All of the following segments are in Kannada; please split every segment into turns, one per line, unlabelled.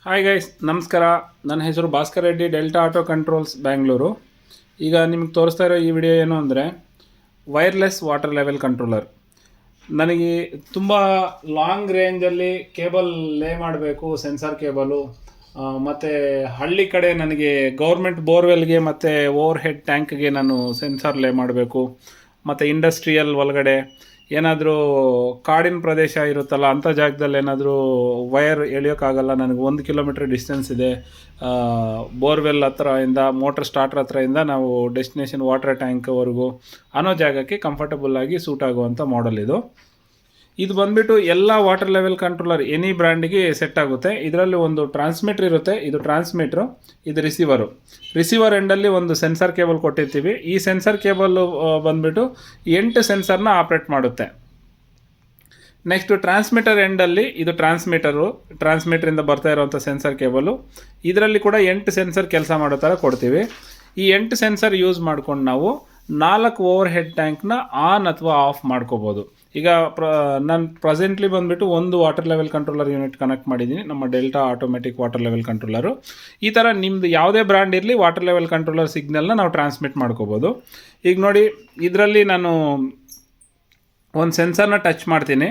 ಹಾಯ್ ಗೈಸ್, ನಮಸ್ಕಾರ. ನನ್ನ ಹೆಸರು Bhaskar Reddy, delta auto controls, Bangalore. ಈಗ ನಿಮಗೆ ತೋರಿಸ್ತಾ ಇರೋ ಈ ವಿಡಿಯೋ ಏನು ಅಂದರೆ ವೈರ್ಲೆಸ್ ವಾಟರ್ ಲೆವೆಲ್ ಕಂಟ್ರೋಲರ್. ನನಗೆ ತುಂಬ ಲಾಂಗ್ ರೇಂಜಲ್ಲಿ ಕೇಬಲ್ ಲೇ ಮಾಡಬೇಕು, ಸೆನ್ಸಾರ್ ಕೇಬಲು. ಮತ್ತು ಹಳ್ಳಿ ಕಡೆ ನನಗೆ ಗೌರ್ಮೆಂಟ್ ಬೋರ್ವೆಲ್ಗೆ ಮತ್ತು ಓವರ್ ಹೆಡ್ ಟ್ಯಾಂಕ್ಗೆ ನಾನು ಸೆನ್ಸಾರ್ ಲೇ ಮಾಡಬೇಕು. ಮತ್ತು ಇಂಡಸ್ಟ್ರಿಯಲ್ ಒಳಗಡೆ ಏನಾದರೂ ಕಾಡಿನ ಪ್ರದೇಶ ಇರುತ್ತಲ್ಲ, ಅಂಥ ಜಾಗದಲ್ಲಿ ಏನಾದರೂ ವೈರ್ ಎಳೆಯೋಕ್ಕಾಗಲ್ಲ, ನನಗೆ 1 ಕಿಲೋಮೀಟ್ರ್ ಡಿಸ್ಟೆನ್ಸ್ ಇದೆ ಬೋರ್ವೆಲ್ ಹತ್ರದಿಂದ, ಮೋಟ್ರ್ ಸ್ಟಾರ್ಟ್ರ್ ಹತ್ರದಿಂದ ನಾವು ಡೆಸ್ಟಿನೇಷನ್ ವಾಟರ್ ಟ್ಯಾಂಕ್ವರೆಗೂ ಅನ್ನೋ ಜಾಗಕ್ಕೆ ಕಂಫರ್ಟಬಲ್ಲಾಗಿ ಸೂಟ್ ಆಗುವಂಥ ಮಾಡೆಲ್ ಇದು. ಇದು ಬಂದುಬಿಟ್ಟು ಎಲ್ಲ ವಾಟರ್ ಲೆವೆಲ್ ಕಂಟ್ರೋಲರ್ ಎನಿ ಬ್ರ್ಯಾಂಡಿಗೆ ಸೆಟ್ ಆಗುತ್ತೆ. ಇದರಲ್ಲಿ ಒಂದು ಟ್ರಾನ್ಸ್ಮಿಟ್ರ್ ಇರುತ್ತೆ, ಇದು ಟ್ರಾನ್ಸ್ಮಿಟ್ರು, ಇದು ರಿಸೀವರ್ ಎಂಡಲ್ಲಿ ಒಂದು ಸೆನ್ಸರ್ ಕೇಬಲ್ ಕೊಟ್ಟಿರ್ತೀವಿ. ಈ ಸೆನ್ಸರ್ ಕೇಬಲ್ ಬಂದುಬಿಟ್ಟು 8 ಸೆನ್ಸರ್ನ ಆಪ್ರೇಟ್ ಮಾಡುತ್ತೆ. ನೆಕ್ಸ್ಟು ಟ್ರಾನ್ಸ್ಮಿಟರ್ ಎಂಡಲ್ಲಿ ಇದು ಟ್ರಾನ್ಸ್ಮಿಟ್ರಿಂದ ಬರ್ತಾ ಇರೋವಂಥ ಸೆನ್ಸರ್ ಕೇಬಲು. ಇದರಲ್ಲಿ ಕೂಡ 8 ಸೆನ್ಸರ್ ಕೆಲಸ ಮಾಡೋ ಥರ ಕೊಡ್ತೀವಿ. ಈ 8 ಸೆನ್ಸರ್ ಯೂಸ್ ಮಾಡ್ಕೊಂಡು ನಾವು 4 ಓವರ್ ಹೆಡ್ ಟ್ಯಾಂಕ್ನ ಆನ್ ಅಥವಾ ಆಫ್ ಮಾಡ್ಕೋಬೋದು. ಈಗ ನಾನು ಪ್ರೆಸೆಂಟ್ಲಿ ಬಂದುಬಿಟ್ಟು ಒಂದು water level controller unit connect ಮಾಡಿದ್ದೀನಿ, ನಮ್ಮ delta automatic water level controller. ಈ ಥರ ನಿಮ್ಮದು ಯಾವುದೇ ಬ್ರ್ಯಾಂಡ್ ಇರಲಿ ವಾಟರ್ ಲೆವೆಲ್ ಕಂಟ್ರೋಲರ್ ಸಿಗ್ನಲ್ನ ನಾವು ಟ್ರಾನ್ಸ್ಮಿಟ್ ಮಾಡ್ಕೋಬೋದು. ಈಗ ನೋಡಿ, ಇದರಲ್ಲಿ ನಾನು ಒಂದು ಸೆನ್ಸರ್ನ ಟಚ್ ಮಾಡ್ತೀನಿ.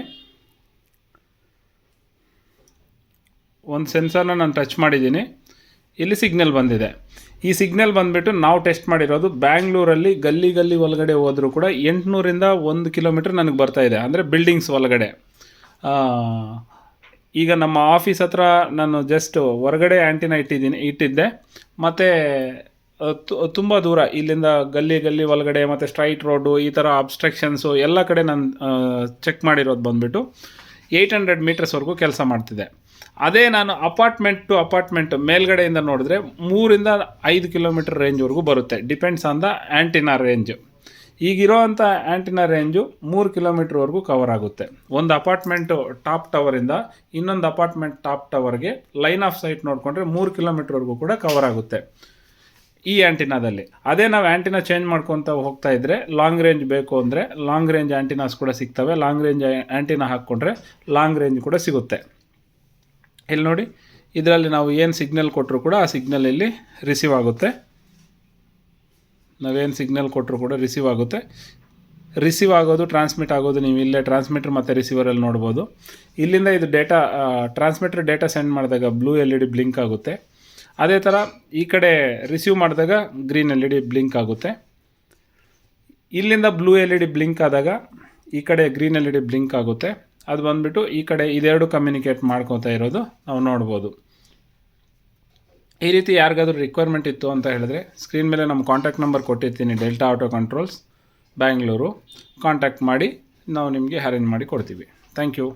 ಒಂದು ಸೆನ್ಸರ್ನ ನಾನು ಟಚ್ ಮಾಡಿದ್ದೀನಿ, ಇಲ್ಲಿ ಸಿಗ್ನಲ್ ಬಂದಿದೆ. ಈ ಸಿಗ್ನಲ್ ಬಂದುಬಿಟ್ಟು ನಾವು ಟೆಸ್ಟ್ ಮಾಡಿರೋದು ಬ್ಯಾಂಗ್ಳೂರಲ್ಲಿ ಗಲ್ಲಿ ಒಳಗಡೆ ಹೋದರೂ ಕೂಡ 800ರಿಂದ 1 ಕಿಲೋಮೀಟ್ರ್ ನನಗೆ ಬರ್ತಾಯಿದೆ, ಅಂದರೆ ಬಿಲ್ಡಿಂಗ್ಸ್ ಒಳಗಡೆ. ಈಗ ನಮ್ಮ ಆಫೀಸ್ ಹತ್ರ ನಾನು ಜಸ್ಟ್ ಹೊರಗಡೆ ಆ್ಯಂಟಿನ ಇಟ್ಟಿದ್ದೆ, ಮತ್ತು ತುಂಬ ದೂರ ಇಲ್ಲಿಂದ ಗಲ್ಲಿ ಒಳಗಡೆ ಮತ್ತು ಸ್ಟ್ರೈಟ್ ರೋಡು, ಈ ಥರ ಅಬ್ಸ್ಟ್ರಕ್ಷನ್ಸು ಎಲ್ಲ ಕಡೆ ನಾನು ಚೆಕ್ ಮಾಡಿರೋದು ಬಂದುಬಿಟ್ಟು 800 ಮೀಟರ್ಸ್ವರೆಗೂ ಕೆಲಸ ಮಾಡ್ತಿದೆ. ಅದೇ ನಾನು ಅಪಾರ್ಟ್ಮೆಂಟ್ ಟು ಅಪಾರ್ಟ್ಮೆಂಟ್ ಮೇಲ್ಗಡೆಯಿಂದ ನೋಡಿದ್ರೆ 3ರಿಂದ 5 ಕಿಲೋಮೀಟರ್ ರೇಂಜ್ವರೆಗೂ ಬರುತ್ತೆ, depends on the antenna range. ಈಗಿರೋವಂಥ ಆ್ಯಂಟಿನಾ ರೇಂಜು 3 ಕಿಲೋಮೀಟ್ರ್ವರೆಗೂ ಕವರ್ ಆಗುತ್ತೆ. ಒಂದು ಅಪಾರ್ಟ್ಮೆಂಟು ಟಾಪ್ ಟವರಿಂದ ಇನ್ನೊಂದು ಅಪಾರ್ಟ್ಮೆಂಟ್ ಟಾಪ್ ಟವರ್ಗೆ ಲೈನ್ ಆಫ್ ಸೈಟ್ ನೋಡಿಕೊಂಡ್ರೆ 3 ಕಿಲೋಮೀಟ್ರ್ವರೆಗೂ ಕೂಡ ಕವರ್ ಆಗುತ್ತೆ ಈ ಆ್ಯಂಟಿನಾದಲ್ಲಿ. ಅದೇ ನಾವು ಆ್ಯಂಟಿನಾ ಚೇಂಜ್ ಮಾಡ್ಕೊತ ಹೋಗ್ತಾ ಇದ್ದರೆ, ಲಾಂಗ್ ರೇಂಜ್ ಬೇಕು ಅಂದರೆ ಲಾಂಗ್ ರೇಂಜ್ ಆ್ಯಂಟಿನಾಸ್ ಕೂಡ ಸಿಗ್ತವೆ. ಲಾಂಗ್ ರೇಂಜ್ ಆ್ಯಂಟಿನಾ ಹಾಕ್ಕೊಂಡ್ರೆ ಲಾಂಗ್ ರೇಂಜ್ ಕೂಡ ಸಿಗುತ್ತೆ. ಇಲ್ಲಿ ನೋಡಿ, ಇದರಲ್ಲಿ ನಾವು ಏನು ಸಿಗ್ನಲ್ ಕೊಟ್ಟರು ಕೂಡ ಆ ಸಿಗ್ನಲ್ ಇಲ್ಲಿ ರಿಸೀವ್ ಆಗುತ್ತೆ. ನಾವೇನು ಸಿಗ್ನಲ್ ಕೊಟ್ಟರು ಕೂಡ ರಿಸೀವ್ ಆಗುತ್ತೆ. ರಿಸೀವ್ ಆಗೋದು, ಟ್ರಾನ್ಸ್ಮಿಟ್ ಆಗೋದು ನೀವು ಇಲ್ಲೇ ಟ್ರಾನ್ಸ್ಮಿಟ್ರ್ ಮತ್ತು ರಿಸೀವರಲ್ಲಿ ನೋಡ್ಬೋದು. ಇಲ್ಲಿಂದ ಇದು ಡೇಟಾ ಟ್ರಾನ್ಸ್ಮಿಟ್ರ್ ಡೇಟಾ ಸೆಂಡ್ ಮಾಡಿದಾಗ ಬ್ಲೂ LED ಬ್ಲಿಂಕ್ ಆಗುತ್ತೆ. ಅದೇ ಥರ ಈ ಕಡೆ ರಿಸೀವ್ ಮಾಡಿದಾಗ ಗ್ರೀನ್ LED ಬ್ಲಿಂಕ್ ಆಗುತ್ತೆ. ಇಲ್ಲಿಂದ ಬ್ಲೂ LED ಬ್ಲಿಂಕ್ ಆದಾಗ ಈ ಕಡೆ ಗ್ರೀನ್ LED ಬ್ಲಿಂಕ್ ಆಗುತ್ತೆ. ಅದು ಬಂದುಬಿಟ್ಟು ಈ ಕಡೆ ಇದೆರಡು ಕಮ್ಯುನಿಕೇಟ್ ಮಾಡ್ಕೊತಾ ಇರೋದು ನಾವು ನೋಡ್ಬೋದು. ಈ ರೀತಿ ಯಾರಿಗಾದ್ರೂ ರಿಕ್ವೈರ್ಮೆಂಟ್ ಇತ್ತು ಅಂತ ಹೇಳಿದ್ರೆ ಸ್ಕ್ರೀನ್ ಮೇಲೆ ನಮ್ಮ ಕಾಂಟ್ಯಾಕ್ಟ್ ನಂಬರ್ ಕೊಟ್ಟಿರ್ತೀನಿ, Delta auto controls Bangalore. Contact ಮಾಡಿ ನಾವು ನಿಮಗೆ ಅರೇಂಜ್ ಮಾಡಿ ಕೊಡ್ತೀವಿ. Thank you.